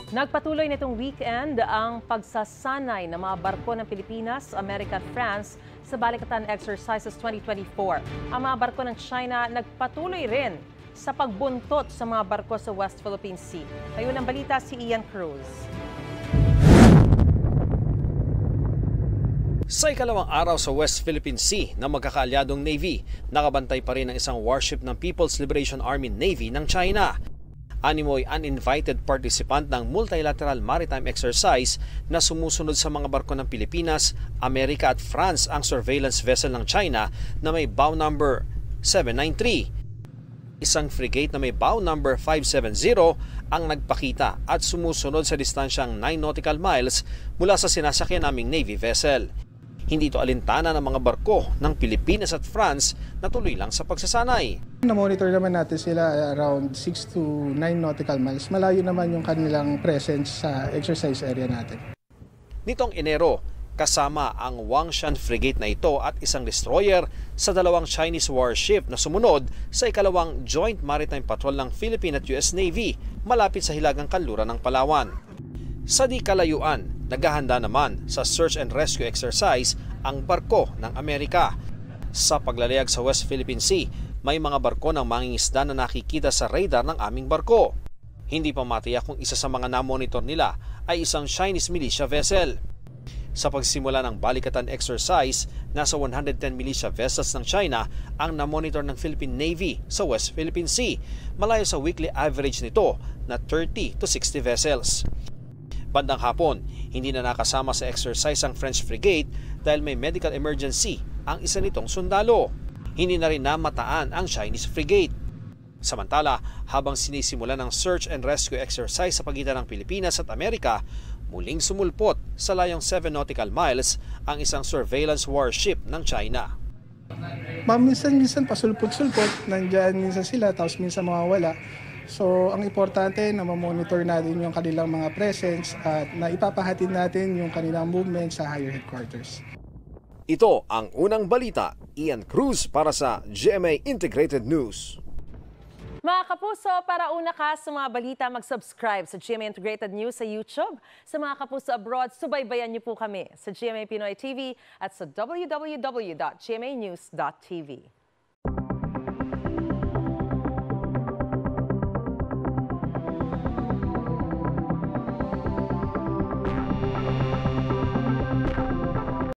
Nagpatuloy nitong weekend ang pagsasanay ng mga barko ng Pilipinas, America at France sa Balikatan Exercises 2024. Ang mga barko ng China nagpatuloy rin sa pagbuntot sa mga barko sa West Philippine Sea. Ngayon ang balita si Ian Cruz. Sa ikalawang araw sa West Philippine Sea ng magkakaalyadong Navy, nakabantay pa rin ang isang warship ng People's Liberation Army Navy ng China. Animoy uninvited participant ng multilateral maritime exercise na sumusunod sa mga barko ng Pilipinas, Amerika at France ang surveillance vessel ng China na may bow number 793. Isang frigate na may bow number 570 ang nagpakita at sumusunod sa distansyang 9 nautical miles mula sa sinasakyan naming Navy vessel. Hindi ito alintana ng mga barko ng Pilipinas at France na tuloy lang sa pagsasanay. Na-monitor naman natin sila around 6 to 9 nautical miles. Malayo naman yung kanilang presence sa exercise area natin. Nitong Enero, kasama ang Wangshan frigate na ito at isang destroyer sa dalawang Chinese warship na sumunod sa ikalawang Joint Maritime Patrol ng Philippine at US Navy malapit sa hilagang kanluran ng Palawan. Sa di kalayuan, naghahanda naman sa search and rescue exercise ang barko ng Amerika. Sa paglalayag sa West Philippine Sea, may mga barko ng mangingisda na nakikita sa radar ng aming barko. Hindi pa matiyak kung isa sa mga namonitor nila ay isang Chinese militia vessel. Sa pagsimula ng Balikatan exercise, nasa 110 militia vessels ng China ang namonitor ng Philippine Navy sa West Philippine Sea, malayo sa weekly average nito na 30 to 60 vessels. Bandang hapon, hindi na nakasama sa exercise ang French frigate dahil may medical emergency ang isa nitong sundalo. Hindi na rin namataan ang Chinese frigate. Samantala, habang sinisimula ng search and rescue exercise sa pagitan ng Pilipinas at Amerika, muling sumulpot sa layong 7 nautical miles ang isang surveillance warship ng China. Minsan pasulpot-sulpot, nandyan minsan sila, tapos minsan mawawala. So, ang importante na ma-monitor natin yung kanilang mga presence at na ipapahatid natin yung kanilang movement sa higher headquarters. Ito ang unang balita. Ian Cruz para sa GMA Integrated News. Mga kapuso, para una ka sa mga balita, mag-subscribe sa GMA Integrated News sa YouTube. Sa mga kapuso abroad, subaybayan niyo po kami sa GMA Pinoy TV at sa www.gmanews.tv.